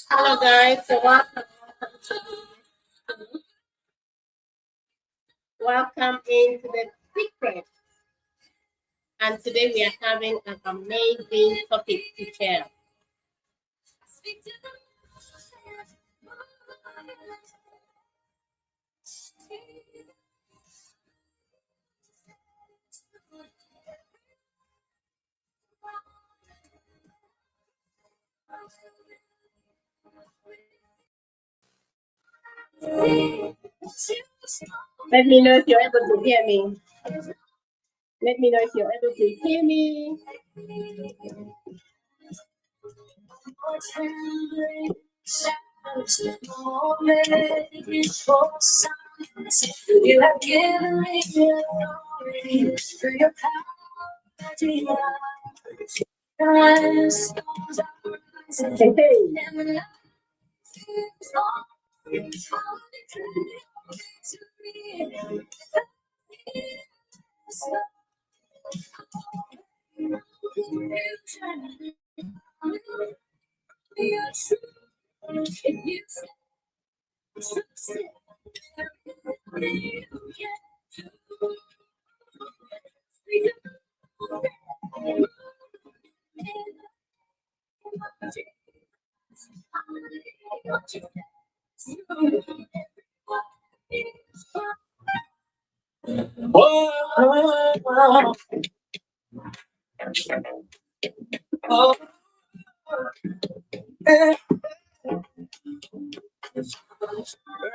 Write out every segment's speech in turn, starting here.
Hello guys, so welcome into the Secret. And today we are having an amazing topic to share. Let me know if you're able to hear me. Let me know if you're able to hear me. You have given me glory for your power.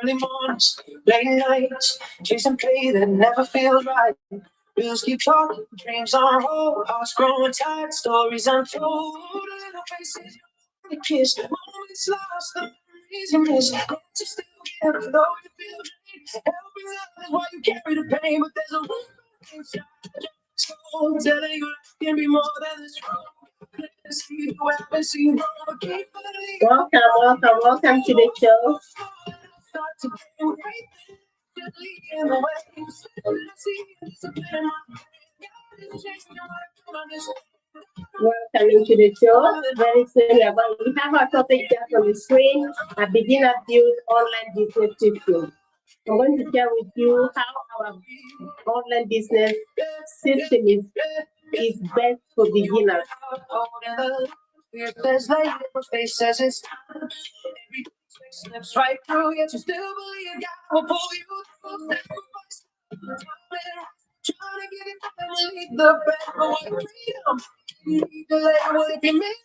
Early mornings, late nights, chasing play that never feels right. Bills keep talking, dreams on hold, hearts growing tired, stories untold. Little faces you kiss, moments lost, the memories you miss. Yet you still care, though you feel drained. Helping others while you carry the pain, but there's a wound inside your soul telling you life can be more than this road. Welcome to the show. Welcome into the show. Very soon we have our topic just on the screen. A beginner build online business system. I'm going to share with you how our online business system is best for beginners. There's light in my face says it's time. Every slips right through, yet you still believe God will pull you through. Trying to get it done, leave the back away freedom. You need to let what if you make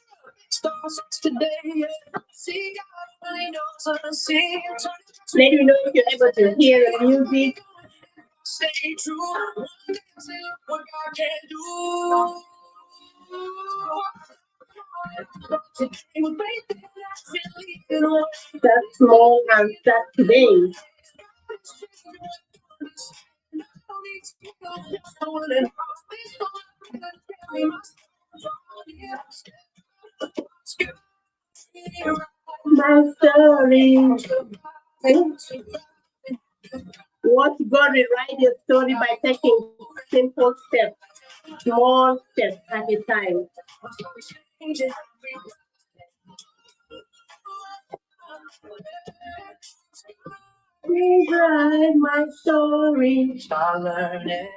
stars today. See God when he knows unseen. Let me know if you're able to hear the music. Stay true. What God can do. That's small and start today. My story. Watch God rewrite your story by taking simple steps, small steps at a time. Rewrite my story. Start learning.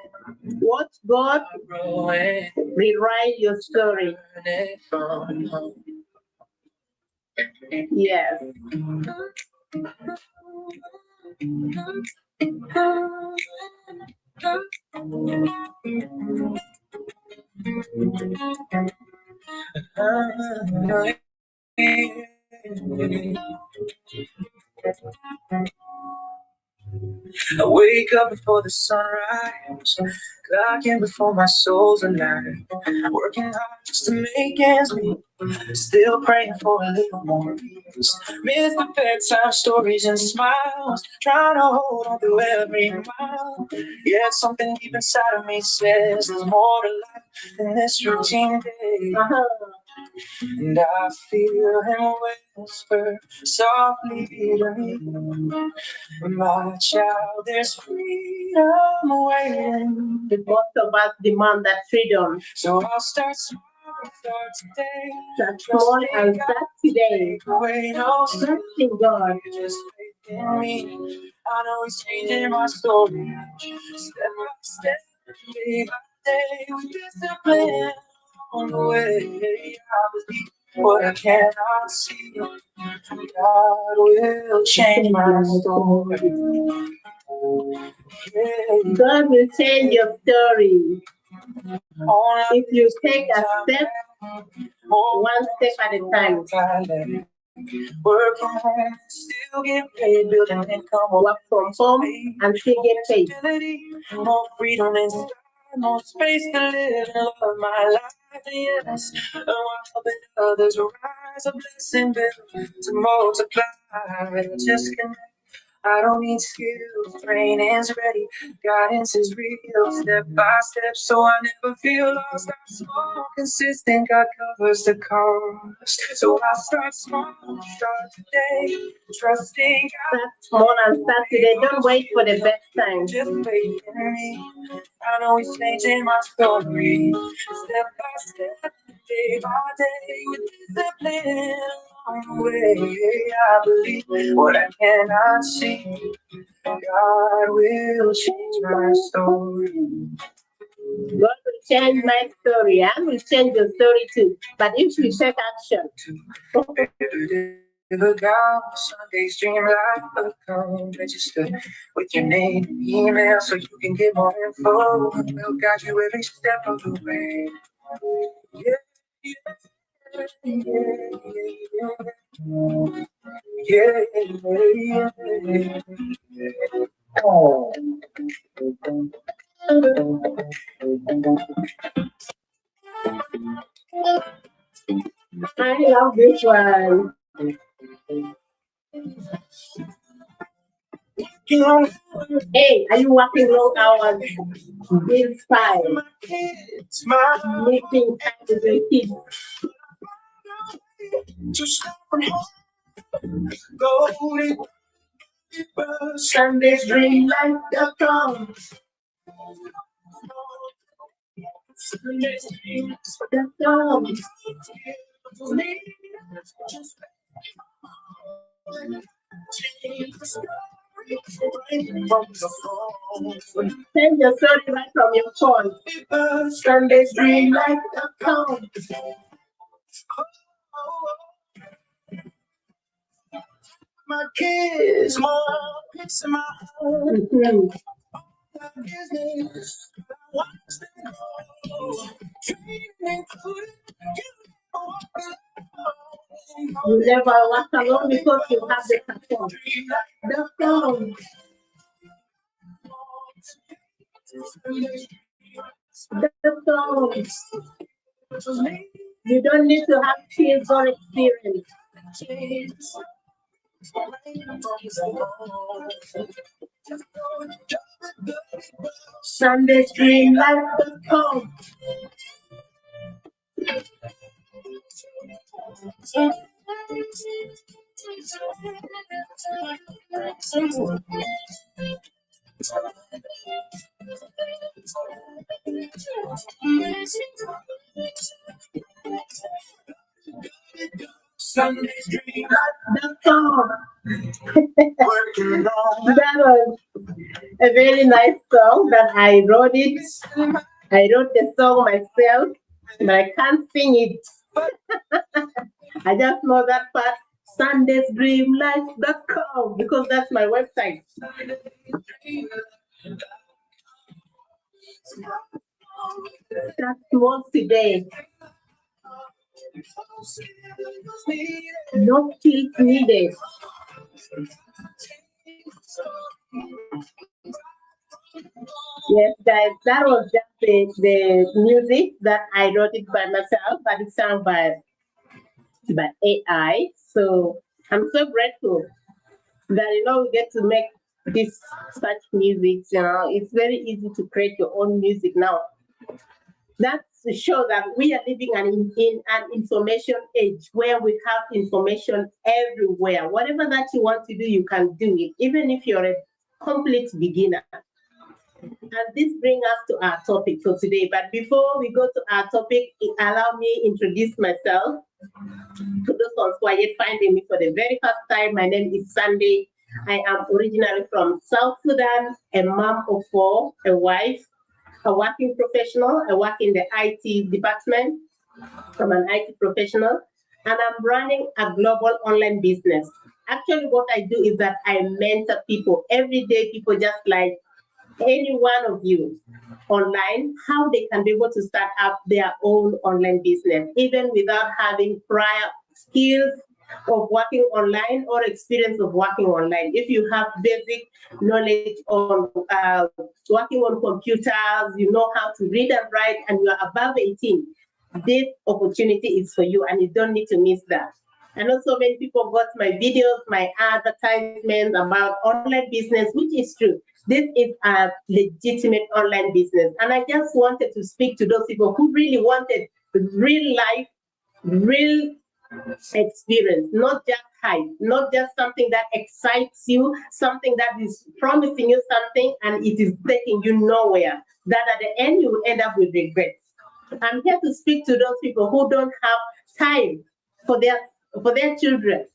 Watch God rewrite your story. Yes. I wake up before the sunrise, clocking before my soul's alive, working hard just to make ends meet, still praying for a little more peace. Miss the bedtime stories and smiles, trying to hold on through every mile. Yet something deep inside of me says there's more to life than this routine day. And I feel him whisper softly to me, my child, there's freedom waiting. Most of us demand that freedom. So I'll start small Start small and start today. Trusting God. Just faith in me. I know He's changing my story. Step by step, day by day, with discipline on the way. I believe what I cannot see. God will change my story. God will change your story. If you take a step, one step at a time. Work from home, still get paid, building income. Work from home and still get paid. More freedom inside, more space to live and love my life. Yes, and while helping others rise, a blessing built to multiply. Just connect. I don't need skills, training's ready, guidance is real, step by step, so I never feel lost. I'm small, consistent, God covers the cost. So I start small, start today, trusting God. Start small and start today. Don't wait for the best time. Just faith in me. I know He's changing my story, step by step, day by day, with discipline along the way. I believe what I cannot see. God will change my story. God will change my story. I will change your story too. But if we take action. The God, Sunday stream live account. Register with your name and email so you can get more info. We'll guide you every step of the way. Yeah, yeah, yeah, yeah, yeah. Oh. I love this one. Hey, are you working long hours? It's fine. Making time with your kids. Sunday's dream life.com. Send your story right from your phone. Sunday's dream life.com. My kids, more peace in my heart. Business. You never walk alone because you have the support. The phone. The phone. You don't need to have skills or experience. Sunday dream life.com. Sunday dream life.com. That was a very nice song that I wrote it. I wrote the song myself, but I can't sing it. I just know that part, sundaysdreamlife.com, because that's my website. That's small today. No skills needed. Yes, guys, that was just the music that I wrote it by myself, but it's sung by AI. So I'm so grateful that we get to make this such music. It's very easy to create your own music now. That's to show that we are living in an information age where we have information everywhere. Whatever that you want to do, you can do it, even if you're a complete beginner. And this brings us to our topic for today. But before we go to our topic, allow me introduce myself. To those ones who are yet finding me for the very first time, my name is Sunday. I am originally from South Sudan, a mom of four, a wife, a working professional. I work in the IT department. I'm an IT professional, and I'm running a global online business. Actually, what I do is that I mentor people every day, people just like any one of you online, how they can be able to start up their own online business, even without having prior skills of working online or experience of working online. If you have basic knowledge on working on computers, you know how to read and write, and you are above 18, this opportunity is for you, and you don't need to miss that. I know so many people got my videos, my advertisements about online business, which is true. This is a legitimate online business. And I just wanted to speak to those people who really wanted real life, real experience, not just hype, not just something that excites you, something that is promising you something and it is taking you nowhere. That at the end you will end up with regret. I'm here to speak to those people who don't have time for their children.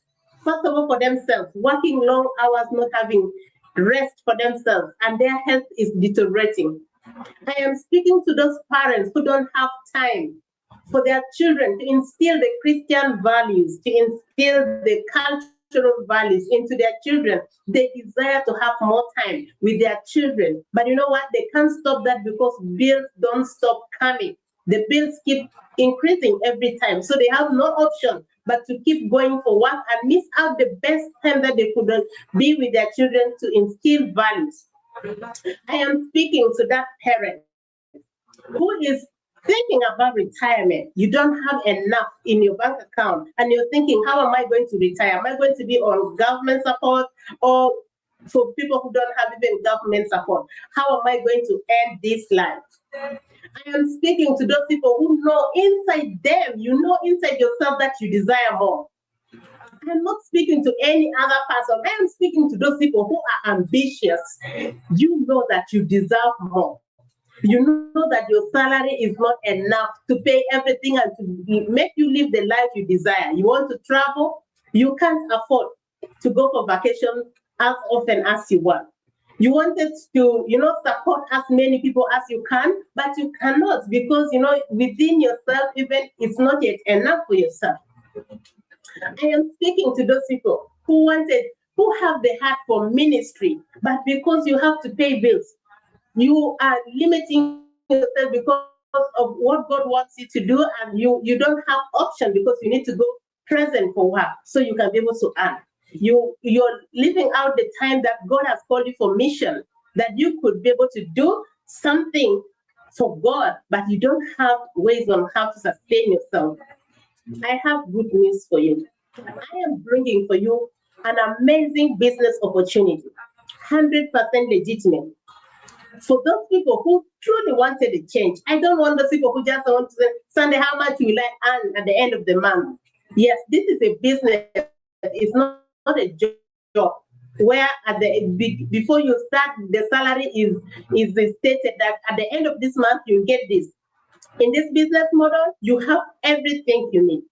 First of all, for themselves, working long hours, not having rest for themselves, and their health is deteriorating. I am speaking to those parents who don't have time for their children to instill the Christian values, to instill the cultural values into their children. They desire to have more time with their children. But you know what? They can't stop that because bills don't stop coming. The bills keep increasing every time. So they have no option but to keep going for work and miss out the best time that they could be with their children to instill values. I am speaking to that parent who is thinking about retirement. You don't have enough in your bank account, and you're thinking, how am I going to retire? Am I going to be on government support, or for people who don't have even government support, how am I going to end this life? I am speaking to those people who know inside them, you know inside yourself that you desire more. I'm not speaking to any other person. I am speaking to those people who are ambitious. You know that you deserve more. You know that your salary is not enough to pay everything and to make you live the life you desire. You want to travel, you can't afford to go for vacation as often as you want. You wanted to, support as many people as you can, but you cannot because, within yourself, even it's not yet enough for yourself. I am speaking to those people who have the heart for ministry, but because you have to pay bills, you are limiting yourself because of what God wants you to do, and you don't have option because you need to go present for work so you can be able to earn. You're living out the time that God has called you for mission, that you could be able to do something for God, but you don't have ways on how to sustain yourself. I have good news for you. I am bringing for you an amazing business opportunity, 100% legitimate. For those people who truly wanted a change, I don't want those people who just want to say, Sunday, how much will I earn at the end of the month? Yes, this is a business, it's not a job. Where before you start, the salary is stated that at the end of this month you get this. In this business model, you have everything you need: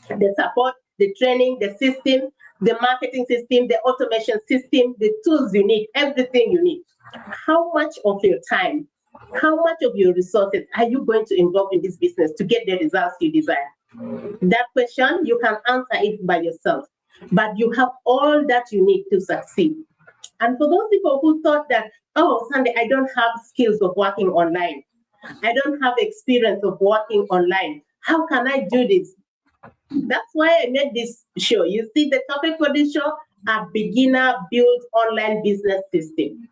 the support, the training, the system, the marketing system, the automation system, the tools you need, everything you need. How much of your time, how much of your resources are you going to involve in this business to get the results you desire? That question, you can answer it by yourself, but you have all that you need to succeed. And for those people who thought that, oh, Sunday, I don't have skills of working online, I don't have experience of working online, how can I do this? That's why I made this show. You see, the topic for this show, a beginner built online business system.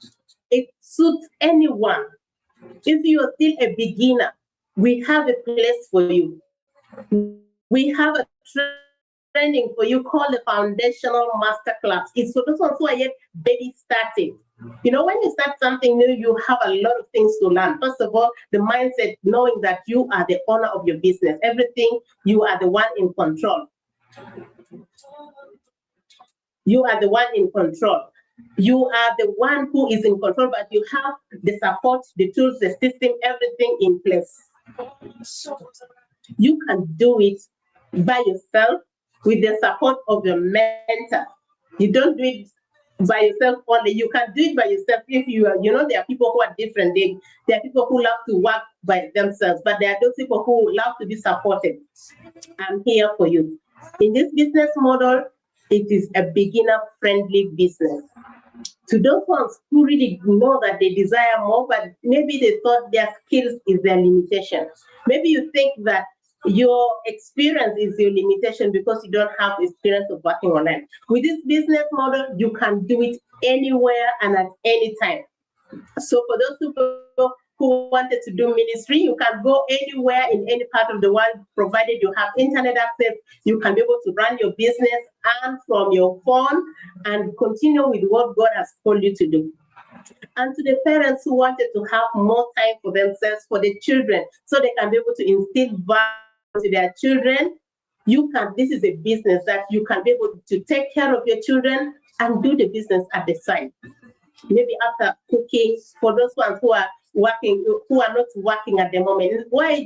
It suits anyone. If you are still a beginner, we have a place for you. We have a training for you called the Foundational Masterclass. It's for those ones who are yet baby starting. When you start something new, you have a lot of things to learn. First of all, the mindset, knowing that you are the owner of your business. Everything, you are the one in control. You are the one in control. You are the one who is in control, but you have the support, the tools, the system, everything in place. You can do it by yourself with the support of your mentor. You don't do it by yourself only. You can do it by yourself if you are, there are people who are different. There are people who love to work by themselves, but there are those people who love to be supported. I'm here for you. In this business model, it is a beginner-friendly business. To those ones who really know that they desire more, but maybe they thought their skills is their limitation. Maybe you think that your experience is your limitation because you don't have experience of working online. With this business model, you can do it anywhere and at any time. So for those people who wanted to do ministry, you can go anywhere in any part of the world, provided you have internet access. You can be able to run your business and from your phone and continue with what God has told you to do. And to the parents who wanted to have more time for themselves, for the children, so they can be able to instill value to their children, this is a business that you can be able to take care of your children and do the business at the side. Maybe after cooking, for those ones who are working, who are not working at the moment. While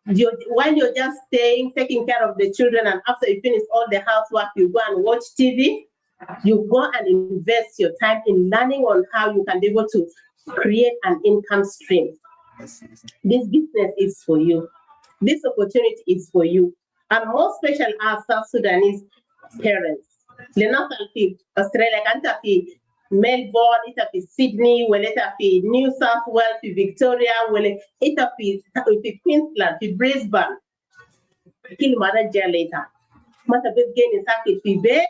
you're just staying, taking care of the children, and after you finish all the housework, you go and watch TV, you go and invest your time in learning on how you can be able to create an income stream. This business is for you. This opportunity is for you. And more special as South Sudanese parents. Lena fi Australia kanta fi Melbourne, ita fi Sydney, wala ita fi New South Wales, fi Victoria, wala ita fi Queensland, fi Brisbane. Kili mara jaleta. Mata bes geni saki fi be,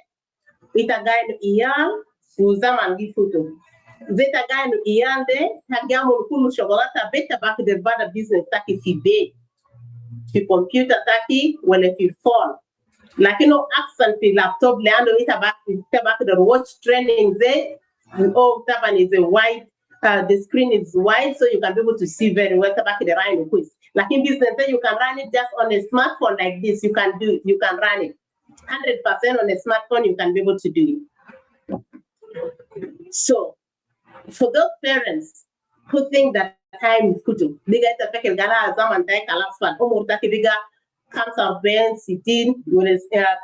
ita gainu iyal, uzaman gifuto. Zeta gainu iyal de, tagamu kulu shokolata beta back the bada business taki fi be. Fi computer taki, wala fi phone. Lakini accent fi laptop leando itabaki the watch training there. Oh, taban is a wide, the screen is wide, so you can be able to see very well. Tabaki the rhino quiz. Lakini business then you can run it just on a smartphone like this. You can run it 100% on a smartphone. You can be able to do it. So, for those parents who think that time is kutu, diga itafeke gala zaman tay kalasfan. Umur taki diga kamsa ben sitin,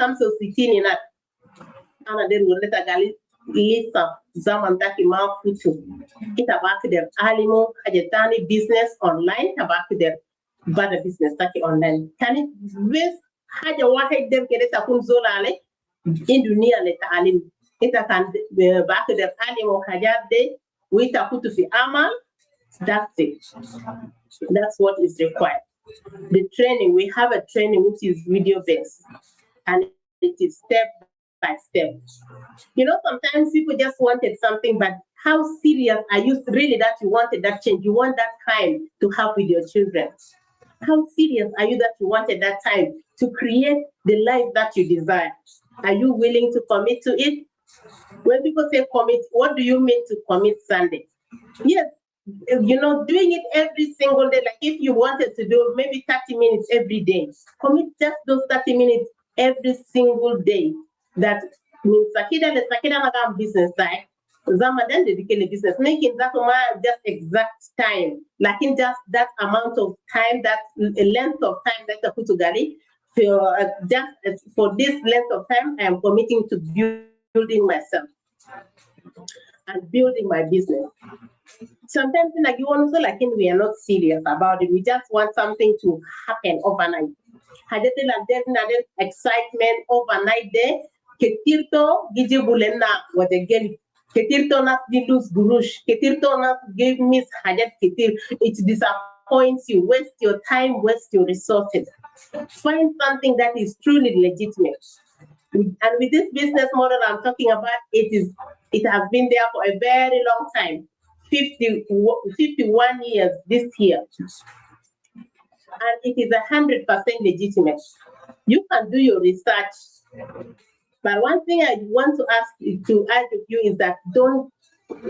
kamsa sitin ina. Ana den wuleta gali lisa zaman taki ma futu. Itabaki der alimo kajetani business online. Tabaki der bada business taki online. Kani wes haja wahid dem kede takun zolale in dunia le taalim. Ita kan baki der alimo kajat de wita kutu fi amal. That's it. That's what is required. The training, we have a training which is video based, and it is step by step. Sometimes people just wanted something, but how serious are you really that you wanted that change? You want that time to have with your children. How serious are you that you wanted that time to create the life that you desire? Are you willing to commit to it? When people say commit, what do you mean to commit Sunday? Yes, doing it every single day. Like if you wanted to do maybe 30 minutes every day, commit just those 30 minutes every single day. That means sakida magam business side. Zama then dedicate business, making that just exact time, like in just that amount of time, that length of time that I put together. For this length of time, I am committing to building myself and building my business. Sometimes like you also like we are not serious about it. We just want something to happen overnight. Hajati la den excitement overnight there. Ketirto giji bulena wajegeli. Ketirto not dilus gurush. Ketirto not give miss hajat ketir. It disappoints you. Waste your time. Waste your resources. Find something that is truly legitimate. And with this business model I'm talking about, it has been there for a very long time. 51 years this year. And it is 100% legitimate. You can do your research. But one thing I want to ask you is that don't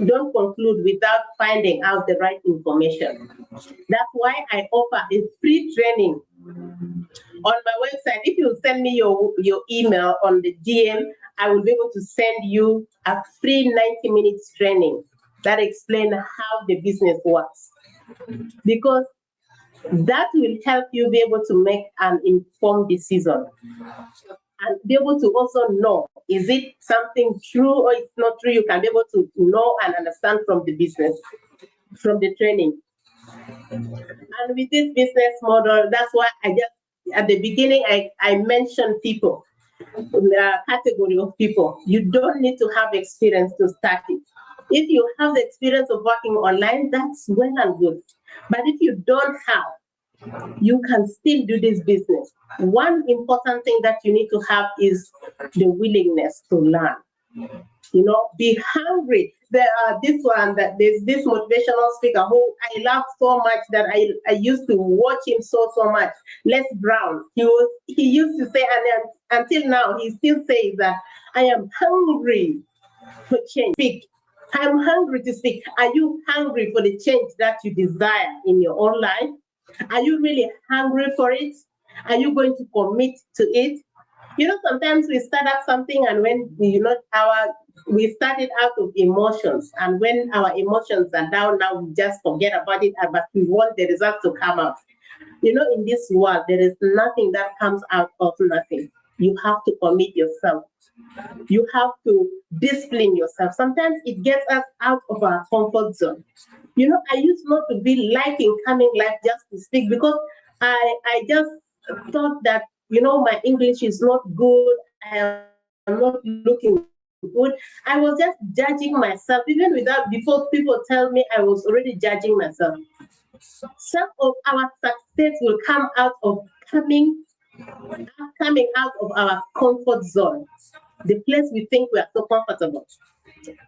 conclude without finding out the right information. That's why I offer a free training on my website. If you send me your email on the DM, I will be able to send you a free 90 minutes training that explain how the business works. Because that will help you be able to make an informed decision and be able to also know, is it something true or it's not true? You can be able to know and understand from the business, from the training. And with this business model, that's why I just, at the beginning, I mentioned people, category of people. You don't need to have experience to start it. If you have the experience of working online, that's well and good. But if you don't have, you can still do this business. One important thing that you need to have is the willingness to learn. Be hungry. There are this one that there's this motivational speaker who I love so much that I used to watch him so much. Les Brown. He used to say, and until now he still says that I am hungry for change. Speak. I'm hungry to speak. Are you hungry for the change that you desire in your own life? Are you really hungry for it? Are you going to commit to it? Sometimes we start up something, and when we started out of emotions, and when our emotions are down, now we just forget about it, but we want the results to come out. In this world, there is nothing that comes out of nothing. You have to commit yourself. You have to discipline yourself. Sometimes it gets us out of our comfort zone. I used not to be liking coming live just to speak, because I just thought that, my English is not good. I am not looking good. I was just judging myself, even before people tell me, I was already judging myself. Some of our success will come out of coming out of our comfort zone, the place we think we are so comfortable.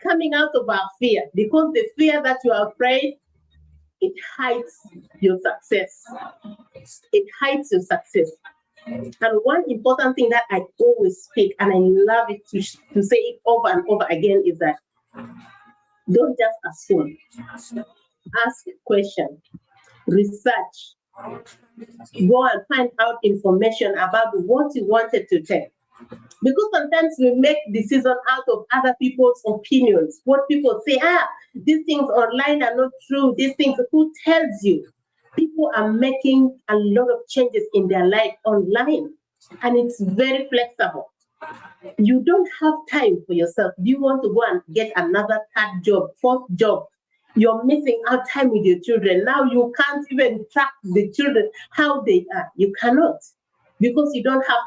Coming out of our fear, because the fear that you are afraid, it hides your success. It hides your success. And one important thing that I always speak, and I love it to say it over and over again, is that don't just assume. Ask a question, research, go and find out information about what you wanted to take. Because sometimes we make decisions out of other people's opinions. What people say, these things online are not true. These things, who tells you? People are making a lot of changes in their life online, and it's very flexible. You don't have time for yourself. Do you want to go and get another third job, fourth job? You're missing out time with your children. Now you can't even track the children, how they are. You cannot, because you don't have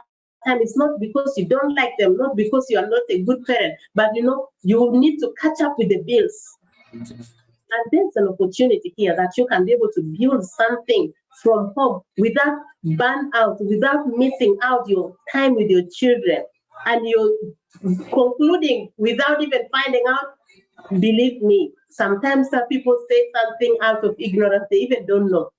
time. It's not because you don't like them, not because you are not a good parent, but you need to catch up with the bills. And there's an opportunity here that you can be able to build something from home without burnout, without missing out your time with your children. And you're concluding without even finding out. Believe me, sometimes some people say something out of ignorance, they even don't know.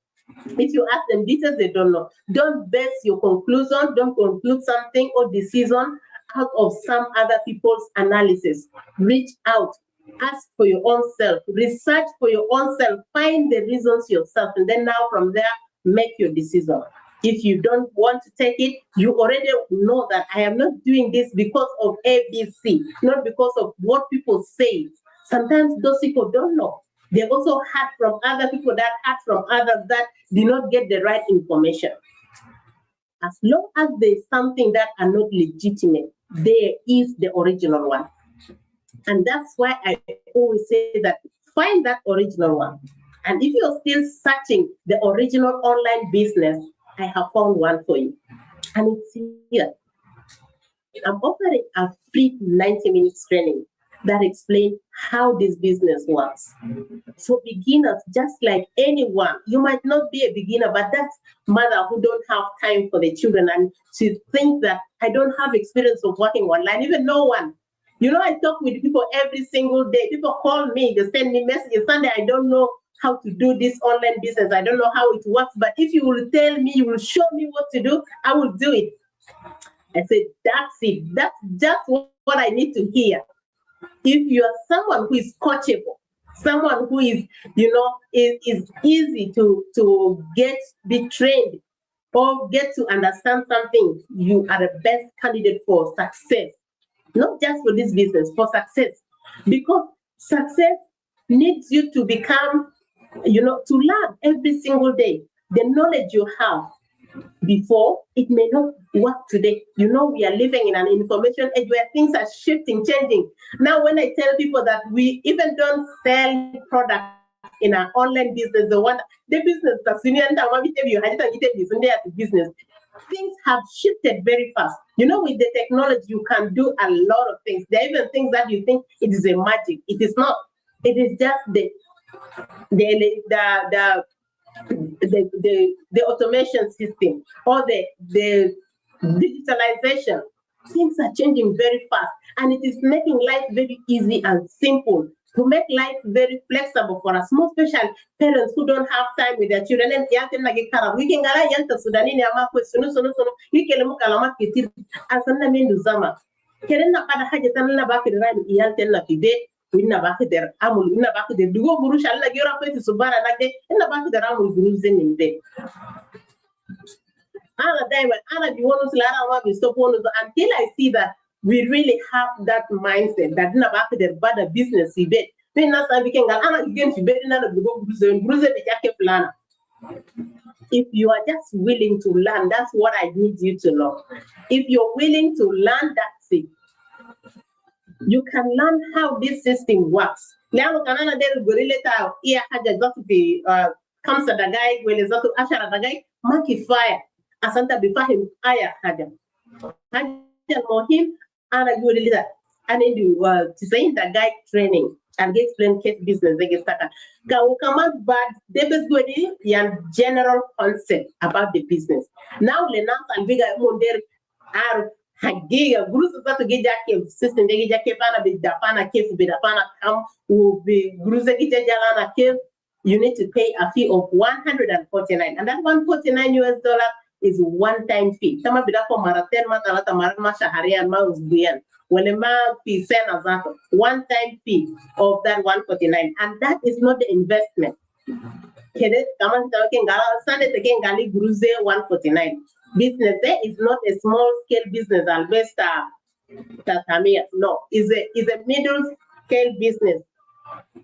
If you ask them details, they don't know. Don't base your conclusion, don't conclude something or decision out of some other people's analysis. Reach out, ask for your own self, research for your own self, find the reasons yourself, and then now from there, make your decision. If you don't want to take it, you already know that I am not doing this because of ABC, not because of what people say. Sometimes those people don't know. They also heard from other people that heard from others that did not get the right information. As long as there's something that are not legitimate, there is the original one. And that's why I always say that find that original one. And if you're still searching the original online business, I have found one for you. And it's here. I'm offering a free 90 minutes training that explains how this business works. For beginners, just like anyone, you might not be a beginner, but that mother who don't have time for the children and she thinks that I don't have experience of working online, even no one. I talk with people every single day. People call me, they send me messages. Sunday, I don't know how to do this online business. I don't know how it works. But if you will tell me, you will show me what to do, I will do it. I said, that's it. That's just what I need to hear. If you are someone who is coachable, someone who is, is easy to be trained or get to understand something, you are the best candidate for success. not just for this business, for success. Because success needs you to become, to learn every single day. The knowledge you have before, it may not work today. We are living in an information age where things are shifting, changing. Now, when I tell people that we even don't sell products in our online business, the business that's in the business, things have shifted very fast. With the technology, you can do a lot of things. There are even things that you think it is a magic. It is not. It is just the automation system or the digitalization. Things are changing very fast, and it is making life very easy and simple, to make life very flexible for us, more special parents who don't have time with their children. And we can get yanta Sudani ni ama kwe sunu yikele mukalama kitir asana mindu zama keren na kada haja tan na bakir ran iyalten na fide inna bakir amul inna bakir dugo burush alla gira peti subara nagde inna bakir amul burush zeninde ana bi wonu lara ma bi stop wonu until I see that we really have that mindset that inna bakir bada business ibe na sa bi kenga ana igen fi be na dugo burush be jake plana. If you are just willing to learn, that's what I need you to know. If you're willing to learn, that's it. You can learn how this system works. Now, kanana der gorileta iya haja zatu bi kamsa dagai wele zatu ashara dagai maki fire asanta bifahim aya haja mohim ana gorileta and you to say the guide training and get explain case business they get started. Come out but they basically general concept about the business. Now Lenas and bigger there are hagiga groups that get jacket system they get jacket pana be dapana case be dapana come will be groups that get jalana case. You need to pay a fee of 149, and that $149 is one-time fee. Some of it for marathon matalata marama shahari and mouse buyan. One-time fee of that 149, and that is not the investment. Gruze 149. Business there is not a small scale business, Alvesta Tatamia. No, is a middle scale business.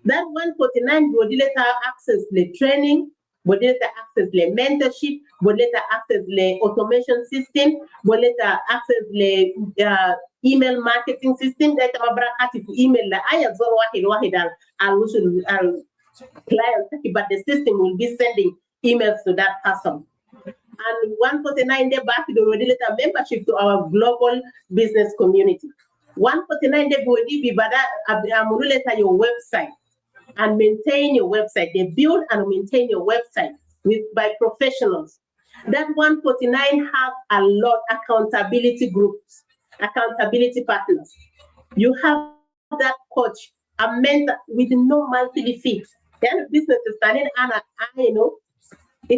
That 149 would later access the training, would later access the mentorship, would later access the automation system, would later access the email marketing system. That email client, but the system will be sending emails to that person. And 149 day back to the membership to our global business community. 149 day will be your website and maintain your website. They build and maintain your website by professionals. That 149 have a lot accountability groups, accountability partners. You have that coach, a mentor with no monthly fees. Then business is starting and it'll be to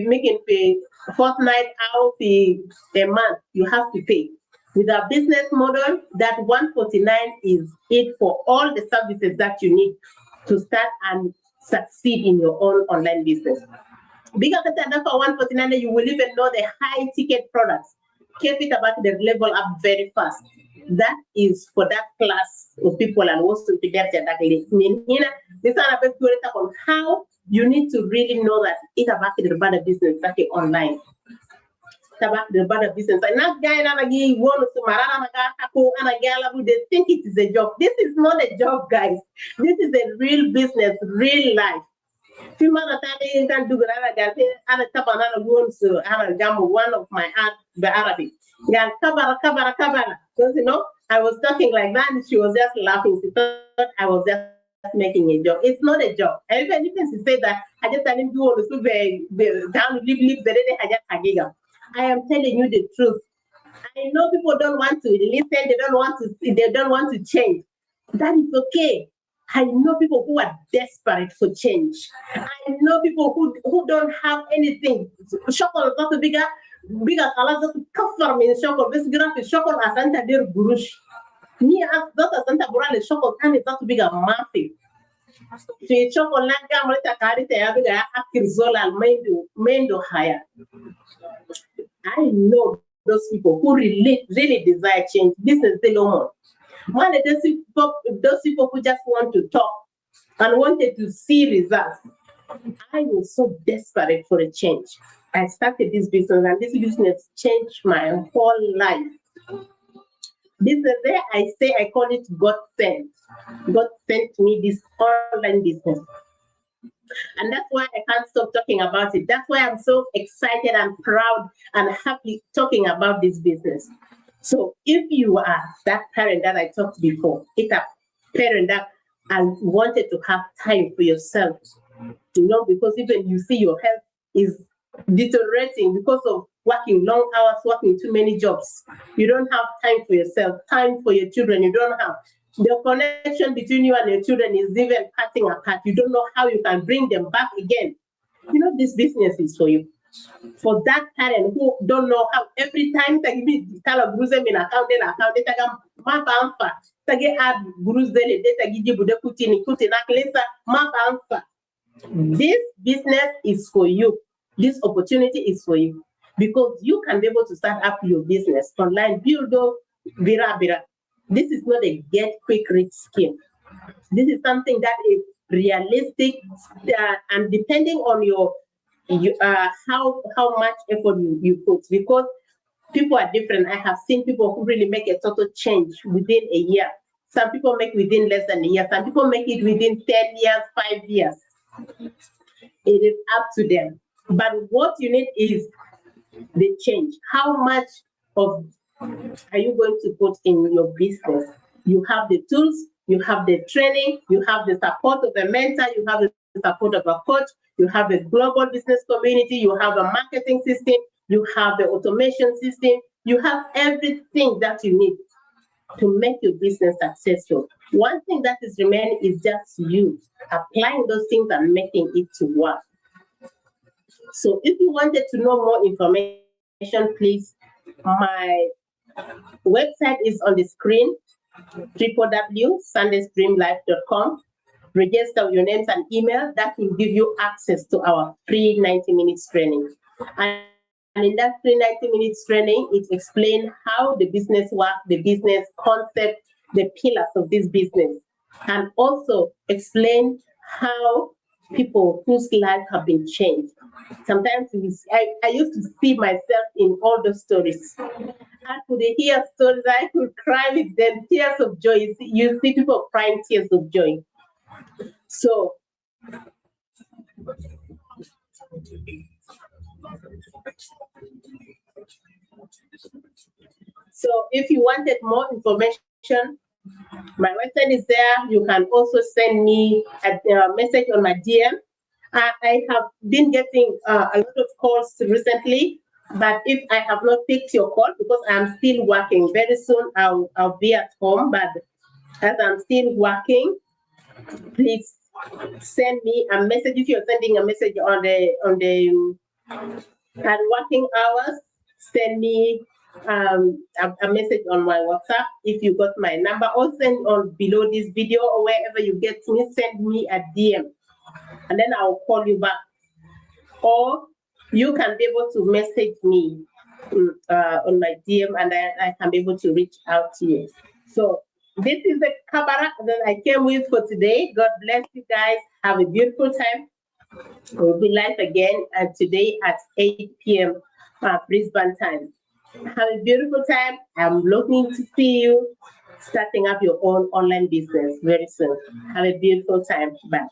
make it pay fortnight out a month. You have to pay. With our business model, that 149 is it for all the services that you need to start and succeed in your own online business. Bigger than that for 149, you will even know the high ticket products. Keep it about the level up very fast. That is for that class of people and also to get that. This is on how you need to really know that it's about the better business that is online. About the better business. And that guy they think it is a job. This is not a job, guys. This is a real business, real life. One of my art, the Arabic. Because I was talking like that and she was just laughing. She thought I was just making a job. It's not a job. Even if she said that, I just didn't do all the down live. I am telling you the truth. I know people don't want to listen, they don't want to change. That is okay. I know people who are desperate for change. I know people who don't have anything. Shokol is not bigger colors that cover me in shokol. This graphic shokol asanta der burush. Me as that asanta burale shokol can is not bigger massive. Fi shokol na gamrita karite ya bigger akir zola mendo higher. I know those people who really desire change. Business they no more. One of those people who just want to talk and wanted to see results. I was so desperate for a change. I started this business, and this business changed my whole life. This is there I call it God sent. God sent me this online business. And that's why I can't stop talking about it. That's why I'm so excited and proud and happy talking about this business. So if you are that parent that I talked before, it's a parent that and wanted to have time for yourself, because even you see your health is deteriorating because of working long hours, working too many jobs. You don't have time for yourself, time for your children. You don't have the connection between you and your children is even cutting apart. You don't know how you can bring them back again. This business is for you. For that parent who don't know how every time they give tell bruise in account they take map amfa take add bruise they give bude kuti na klesa map amfa. This business is for you. This opportunity is for you because you can be able to start up your business online. Build bira bira. This is not a get quick rich scheme. This is something that is realistic and depending on your how much effort you put, because people are different. I have seen people who really make a total change within a year. Some people make within less than a year. Some people make it within 10 years, 5 years. It is up to them. But what you need is the change. How much of are you going to put in your business? You have the tools, you have the training, you have the support of a mentor, you have the support of a coach, you have a global business community, you have a marketing system, you have the automation system, you have everything that you need to make your business successful. One thing that is remaining is just you applying those things and making it to work. So if you wanted to know more information, please, my website is on the screen, www.sundaystreamlife.com. Register your names and email. That will give you access to our free 90 minutes training. And in that free 90 minutes training, it explains how the business works, the business concept, the pillars of this business, and also explain how people whose lives have been changed. Sometimes I used to see myself in all those stories. I could hear stories, I could cry with them, tears of joy. You see people crying tears of joy. So if you wanted more information, my website is there. You can also send me a message on my DM. I have been getting a lot of calls recently, but if I have not picked your call because I'm still working, very soon I'll be at home. But as I'm still working, please send me a message. If you're sending a message on the working hours, send me a message on my WhatsApp if you got my number, or send on below this video or wherever you get me, send me a DM and then I'll call you back. Or you can be able to message me on my DM and I can be able to reach out to you. So this is the camera that I came with for today. God bless you guys. Have a beautiful time. We'll be live again today at 8 p.m. Brisbane time. Have a beautiful time. I'm looking to see you starting up your own online business very soon. Have a beautiful time. Bye.